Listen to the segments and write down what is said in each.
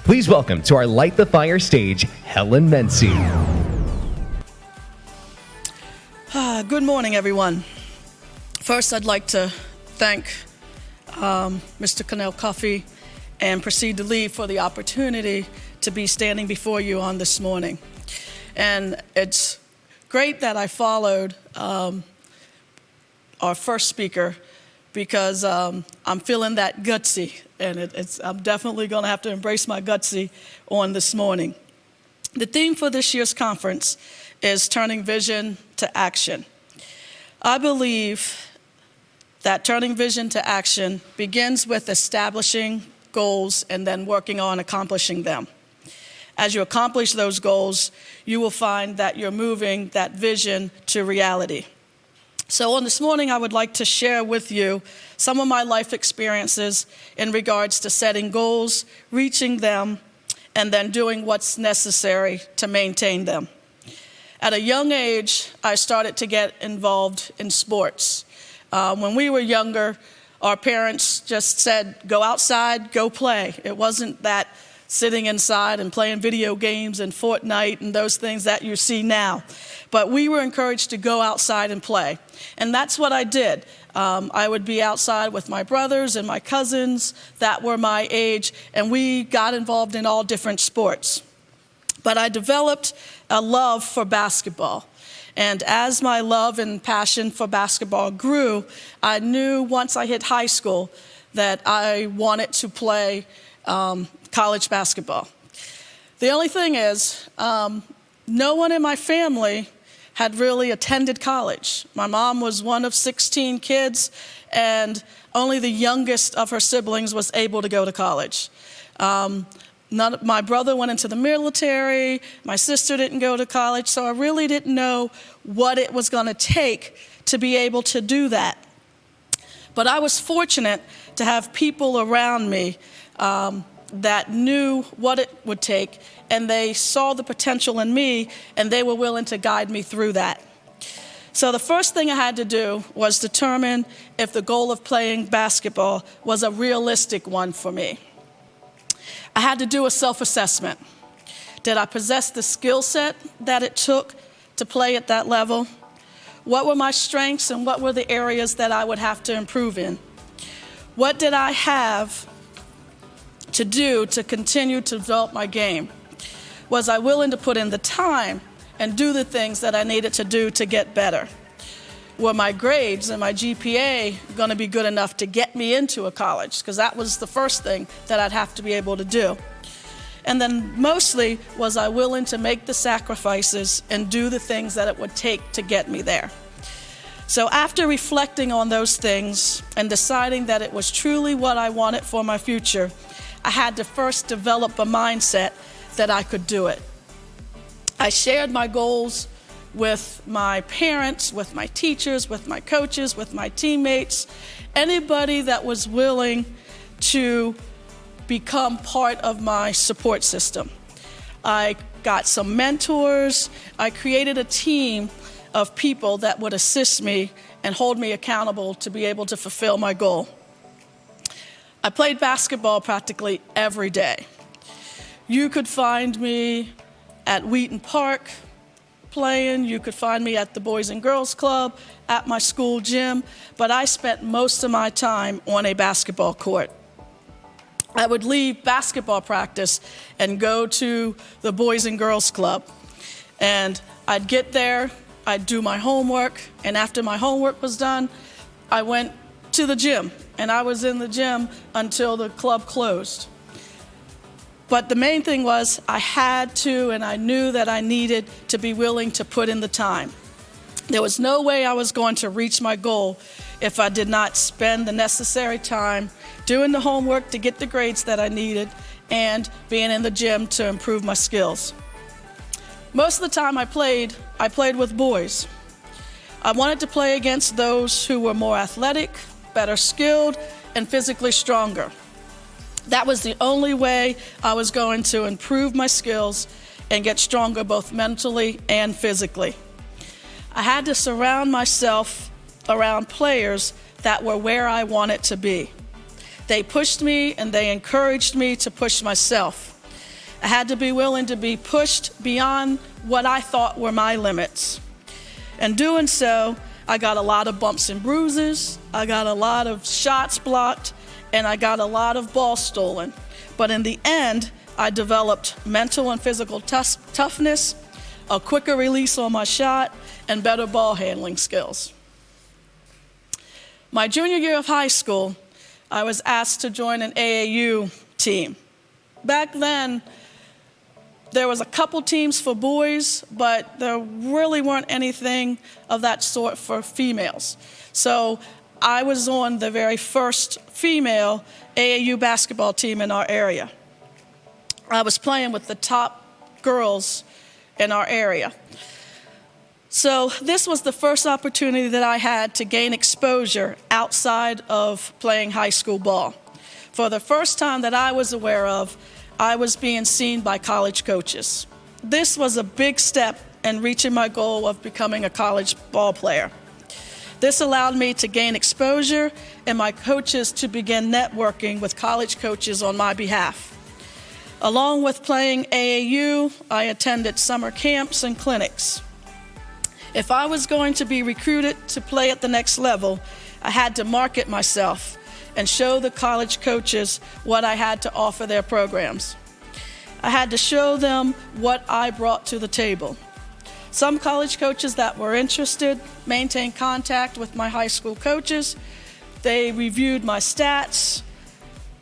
Please welcome to our Light the Fire stage, Helen Mency. Good morning, everyone. First, I'd like to thank Mr. Connell Coffey and Proceed to Lead for the opportunity to be standing before you on this morning. And it's great that I followed our first speaker because I'm feeling that gutsy, and I'm definitely going to have to embrace my gutsy on this morning. The theme for this year's conference is turning vision to action. I believe that turning vision to action begins with establishing goals and then working on accomplishing them. As you accomplish those goals, you will find that you're moving that vision to reality. So on this morning, I would like to share with you some of my life experiences in regards to setting goals, reaching them, and then doing what's necessary to maintain them. At a young age, I started to get involved in sports. When we were younger, our parents just said, go outside, go play. It wasn't that sitting inside and playing video games and Fortnite and those things that you see now. But we were encouraged to go outside and play. And that's what I did. I would be outside with my brothers and my cousins that were my age, and we got involved in all different sports. But I developed a love for basketball. And as my love and passion for basketball grew, I knew once I hit high school that I wanted to play college basketball. The only thing is, no one in my family had really attended college. My mom was one of 16 kids, and only the youngest of her siblings was able to go to college. My brother went into the military, my sister didn't go to college, so I really didn't know what it was going to take to be able to do that. But I was fortunate to have people around me that knew what it would take, and they saw the potential in me, and they were willing to guide me through that. So the first thing I had to do was determine if the goal of playing basketball was a realistic one for me. I had to do a self-assessment. Did I possess the skill set that it took to play at that level? What were my strengths and what were the areas that I would have to improve in? What did I have to do to continue to develop my game? Was I willing to put in the time and do the things that I needed to do to get better? Were my grades and my GPA going to be good enough to get me into a college? Because that was the first thing that I'd have to be able to do. And then mostly, was I willing to make the sacrifices and do the things that it would take to get me there? So after reflecting on those things and deciding that it was truly what I wanted for my future, I had to first develop a mindset that I could do it. I shared my goals with my parents, with my teachers, with my coaches, with my teammates, anybody that was willing to become part of my support system. I got some mentors. I created a team of people that would assist me and hold me accountable to be able to fulfill my goal. I played basketball practically every day. You could find me at Wheaton Park playing. You could find me at the Boys and Girls Club, at my school gym, but I spent most of my time on a basketball court. I would leave basketball practice and go to the Boys and Girls Club. And I'd get there, I'd do my homework, and after my homework was done, I went to the gym, and I was in the gym until the club closed. But the main thing was I had to, and I knew that I needed to be willing to put in the time. There was no way I was going to reach my goal if I did not spend the necessary time doing the homework to get the grades that I needed and being in the gym to improve my skills. Most of the time I played with boys. I wanted to play against those who were more athletic, better skilled, and physically stronger. That was the only way I was going to improve my skills and get stronger both mentally and physically. I had to surround myself around players that were where I wanted to be. They pushed me and they encouraged me to push myself. I had to be willing to be pushed beyond what I thought were my limits. In doing so, I got a lot of bumps and bruises, I got a lot of shots blocked, and I got a lot of balls stolen. But in the end, I developed mental and physical toughness, a quicker release on my shot, and better ball handling skills. My junior year of high school, I was asked to join an AAU team. Back then, there was a couple teams for boys, but there really weren't anything of that sort for females. So I was on the very first female AAU basketball team in our area. I was playing with the top girls in our area. So this was the first opportunity that I had to gain exposure outside of playing high school ball. For the first time that I was aware of, I was being seen by college coaches. This was a big step in reaching my goal of becoming a college ball player. This allowed me to gain exposure and my coaches to begin networking with college coaches on my behalf. Along with playing AAU, I attended summer camps and clinics. If I was going to be recruited to play at the next level, I had to market myself and show the college coaches what I had to offer their programs. I had to show them what I brought to the table. Some college coaches that were interested maintained contact with my high school coaches. They reviewed my stats.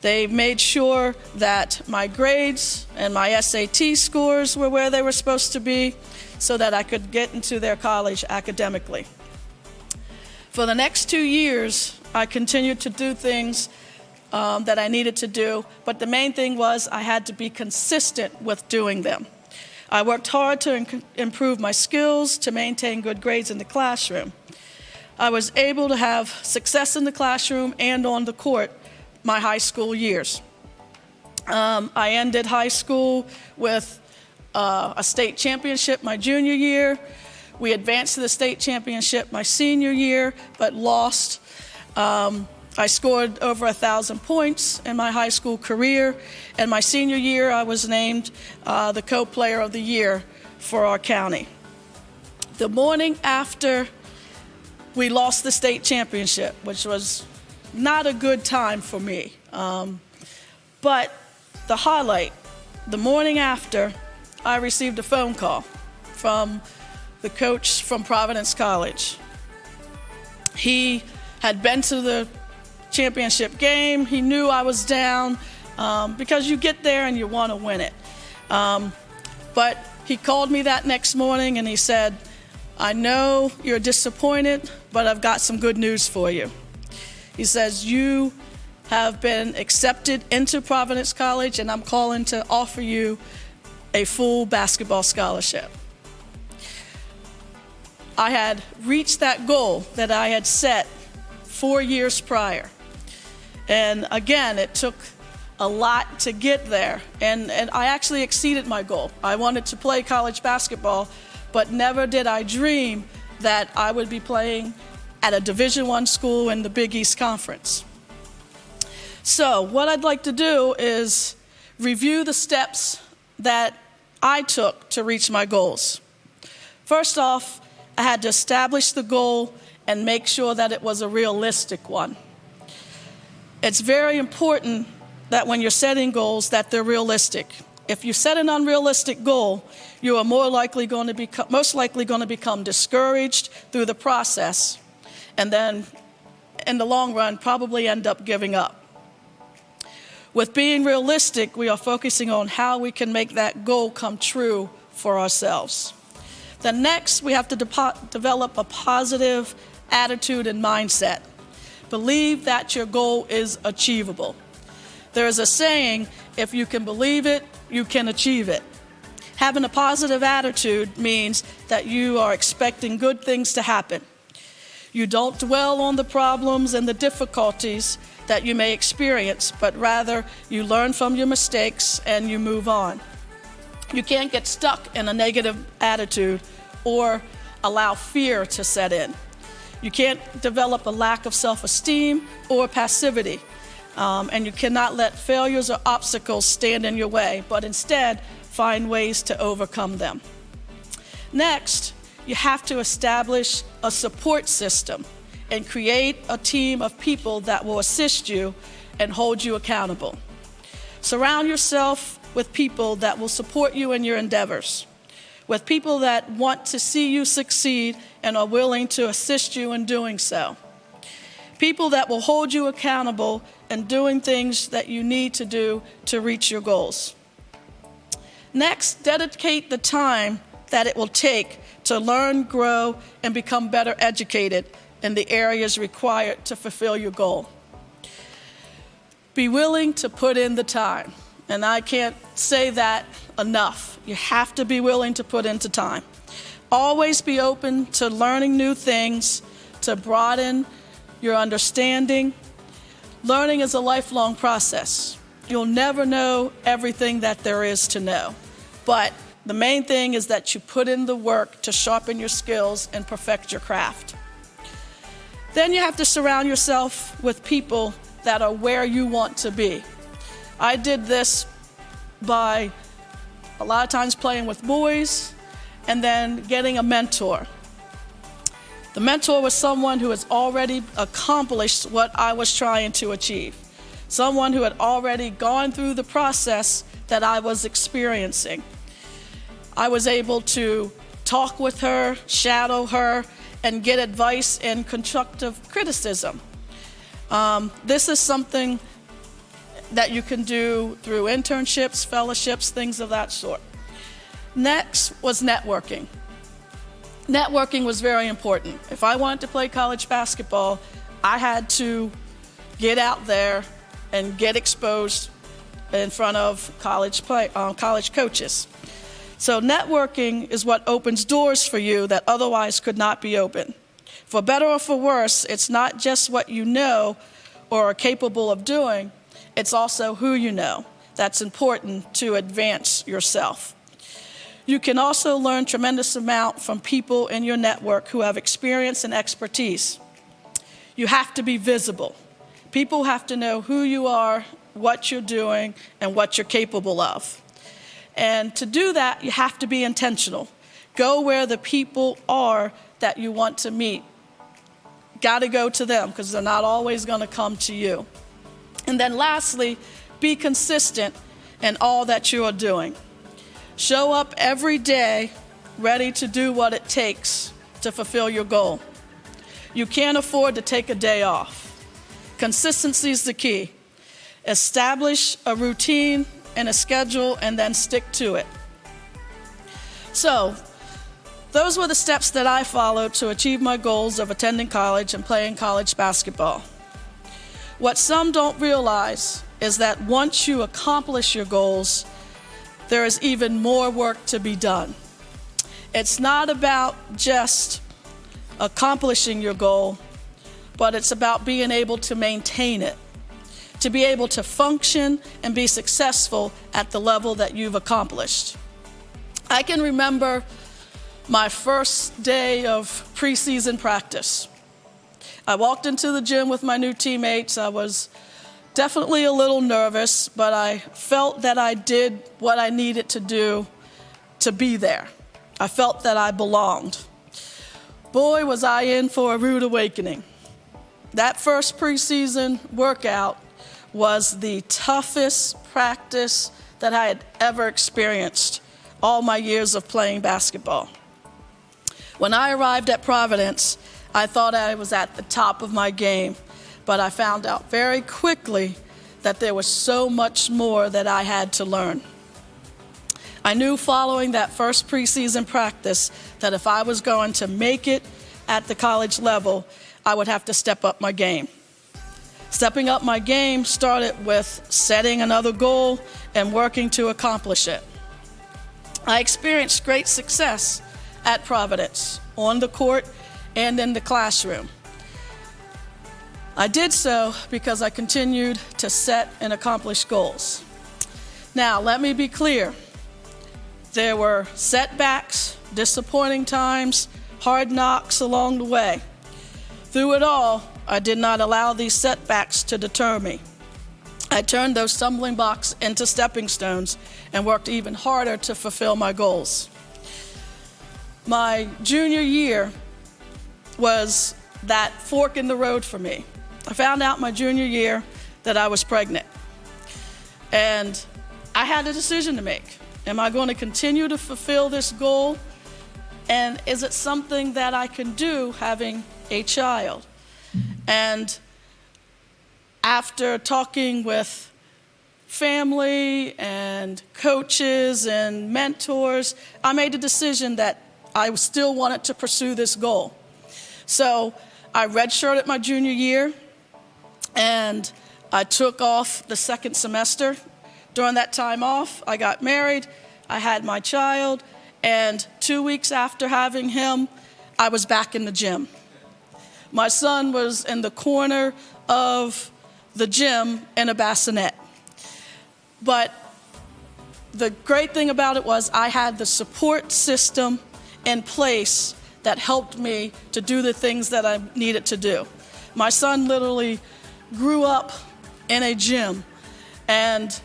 They made sure that my grades and my SAT scores were where they were supposed to be so that I could get into their college academically. For the next 2 years, I continued to do things that I needed to do, but the main thing was I had to be consistent with doing them. I worked hard to improve my skills, to maintain good grades in the classroom. I was able to have success in the classroom and on the court my high school years. I ended high school with a state championship my junior year. We advanced to the state championship my senior year, but lost. I scored over 1,000 points in my high school career, and my senior year I was named the co-player of the year for our county. The morning after we lost the state championship, which was not a good time for me, but the highlight, the morning after, I received a phone call from the coach from Providence College. He had been to the championship game. He knew I was down because you get there and you want to win it. But he called me that next morning and he said, "I know you're disappointed, but I've got some good news for you." He says, "You have been accepted into Providence College and I'm calling to offer you a full basketball scholarship." I had reached that goal that I had set 4 years prior. And again, it took a lot to get there. And I actually exceeded my goal. I wanted to play college basketball, but never did I dream that I would be playing at a Division I school in the Big East Conference. So what I'd like to do is review the steps that I took to reach my goals. First off, I had to establish the goal and make sure that it was a realistic one. It's very important that when you're setting goals that they're realistic. If you set an unrealistic goal, you are most likely going to become discouraged through the process, and then in the long run probably end up giving up. With being realistic, we are focusing on how we can make that goal come true for ourselves. Then next, we have to develop a positive attitude and mindset. Believe that your goal is achievable. There is a saying, if you can believe it, you can achieve it. Having a positive attitude means that you are expecting good things to happen. You don't dwell on the problems and the difficulties that you may experience, but rather you learn from your mistakes and you move on. You can't get stuck in a negative attitude or allow fear to set in. You can't develop a lack of self-esteem or passivity. And you cannot let failures or obstacles stand in your way, but instead find ways to overcome them. Next, you have to establish a support system and create a team of people that will assist you and hold you accountable. Surround yourself with people that will support you in your endeavors, with people that want to see you succeed and are willing to assist you in doing so. People that will hold you accountable in doing things that you need to do to reach your goals. Next, dedicate the time that it will take to learn, grow, and become better educated in the areas required to fulfill your goal. Be willing to put in the time, and I can't say that enough. You have to be willing to put into time. Always be open to learning new things, to broaden your understanding. Learning is a lifelong process. You'll never know everything that there is to know, but the main thing is that you put in the work to sharpen your skills and perfect your craft. Then you have to surround yourself with people that are where you want to be. I did this by a lot of times playing with boys and then getting a mentor. The mentor was someone who has already accomplished what I was trying to achieve, someone who had already gone through the process that I was experiencing. I was able to talk with her, shadow her, and get advice and constructive criticism. This is something that you can do through internships, fellowships, things of that sort. Next was networking. Networking was very important. If I wanted to play college basketball, I had to get out there and get exposed in front of college coaches. So networking is what opens doors for you that otherwise could not be open. For better or for worse, it's not just what you know or are capable of doing, it's also who you know. That's important to advance yourself. You can also learn tremendous amount from people in your network who have experience and expertise. You have to be visible. People have to know who you are, what you're doing, and what you're capable of. And to do that, you have to be intentional. Go where the people are that you want to meet. Got to go to them because they're not always going to come to you. And then lastly, be consistent in all that you are doing. Show up every day ready to do what it takes to fulfill your goal. You can't afford to take a day off. Consistency is the key. Establish a routine and a schedule and then stick to it. So, those were the steps that I followed to achieve my goals of attending college and playing college basketball. What some don't realize is that once you accomplish your goals, there is even more work to be done. It's not about just accomplishing your goal, but it's about being able to maintain it, to be able to function and be successful at the level that you've accomplished. I can remember my first day of preseason practice. I walked into the gym with my new teammates. I was definitely a little nervous, but I felt that I did what I needed to do to be there. I felt that I belonged. Boy, was I in for a rude awakening. That first preseason workout was the toughest practice that I had ever experienced all my years of playing basketball. When I arrived at Providence, I thought I was at the top of my game, but I found out very quickly that there was so much more that I had to learn. I knew following that first preseason practice that if I was going to make it at the college level, I would have to step up my game. Stepping up my game started with setting another goal and working to accomplish it. I experienced great success at Providence, on the court and in the classroom. I did so because I continued to set and accomplish goals. Now, let me be clear. There were setbacks, disappointing times, hard knocks along the way. Through it all, I did not allow these setbacks to deter me. I turned those stumbling blocks into stepping stones and worked even harder to fulfill my goals. My junior year was that fork in the road for me. I found out my junior year that I was pregnant. And I had a decision to make. Am I going to continue to fulfill this goal? And is it something that I can do having a child? And after talking with family and coaches and mentors, I made a decision that I still wanted to pursue this goal. So I redshirted my junior year, and I took off the second semester. During that time off, I got married, I had my child, and 2 weeks after having him, I was back in the gym. My son was in the corner of the gym in a bassinet. But the great thing about it was I had the support system in place that helped me to do the things that I needed to do. My son literally grew up in a gym, and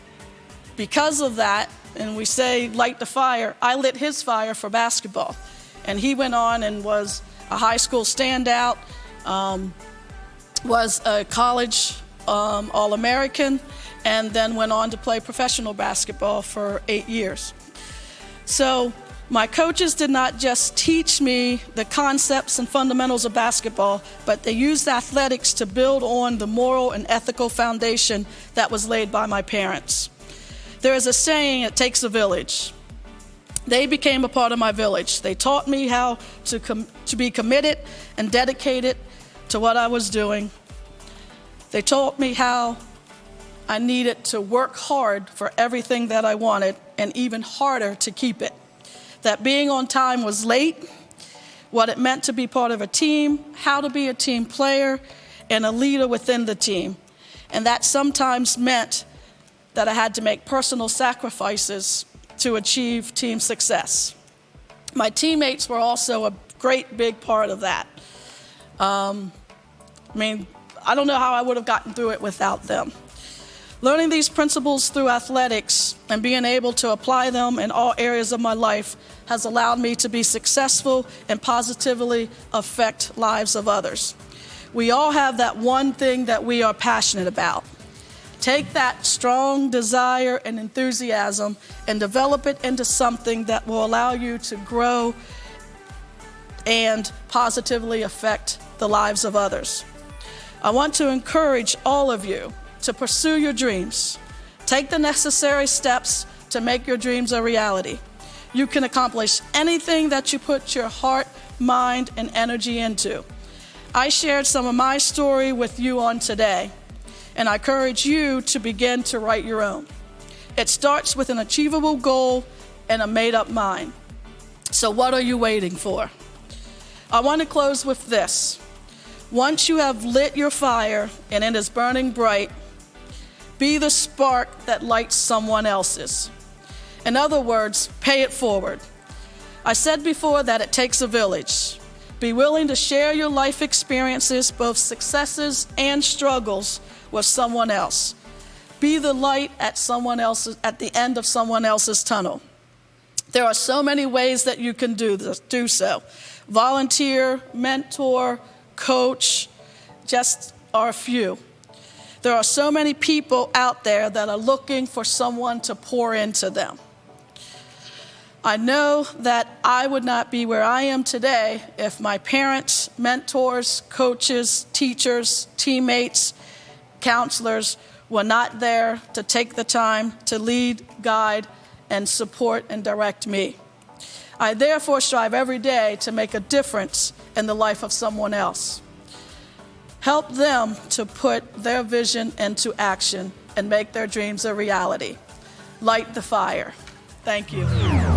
because of that, and we say light the fire, I lit his fire for basketball. And he went on and was a high school standout, was a college All-American, and then went on to play professional basketball for 8 years. So my coaches did not just teach me the concepts and fundamentals of basketball, but they used athletics to build on the moral and ethical foundation that was laid by my parents. There is a saying, it takes a village. They became a part of my village. They taught me how to be committed and dedicated to what I was doing. They taught me how I needed to work hard for everything that I wanted, and even harder to keep it. That being on time was late, what it meant to be part of a team, how to be a team player, and a leader within the team. And that sometimes meant that I had to make personal sacrifices to achieve team success. My teammates were also a great big part of that. I don't know how I would have gotten through it without them. Learning these principles through athletics and being able to apply them in all areas of my life has allowed me to be successful and positively affect lives of others. We all have that one thing that we are passionate about. Take that strong desire and enthusiasm and develop it into something that will allow you to grow and positively affect the lives of others. I want to encourage all of you to pursue your dreams. Take the necessary steps to make your dreams a reality. You can accomplish anything that you put your heart, mind, and energy into. I shared some of my story with you on today, and I encourage you to begin to write your own. It starts with an achievable goal and a made-up mind. So what are you waiting for? I want to close with this. Once you have lit your fire and it is burning bright, be the spark that lights someone else's. In other words, pay it forward. I said before that it takes a village. Be willing to share your life experiences, both successes and struggles, with someone else. Be the light at the end of someone else's tunnel. There are so many ways that you can do so. Volunteer, mentor, coach, just are a few. There are so many people out there that are looking for someone to pour into them. I know that I would not be where I am today if my parents, mentors, coaches, teachers, teammates, counselors were not there to take the time to lead, guide, and support and direct me. I therefore strive every day to make a difference in the life of someone else. Help them to put their vision into action and make their dreams a reality. Light the fire. Thank you.